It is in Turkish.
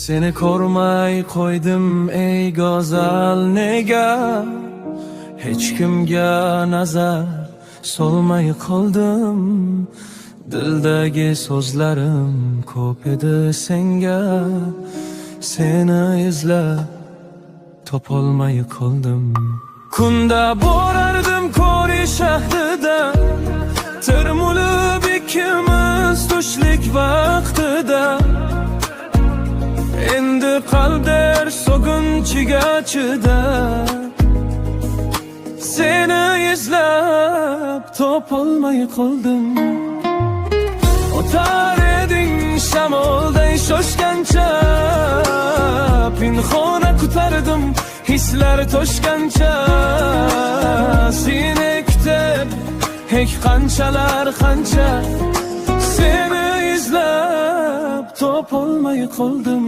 Seni ko'rmay qo'ydim ey go'zal, nega hech kimga nazar solmay qoldim. Dildagi so'zlarim ko'p edi senga, seni izlab topolmay qoldim. Kunda borardim Kori shahrida, tirmulib ikkimiz tushlik vaqtida. Endi qalblar so'ginchiga chida, seni izlab topolmay qoldim. O'tar eding shamolday shoshgancha, pinhona kutardim hislar toshgancha. Seni kutib hech qanchalar qancha, seni izlab topolmay qoldim.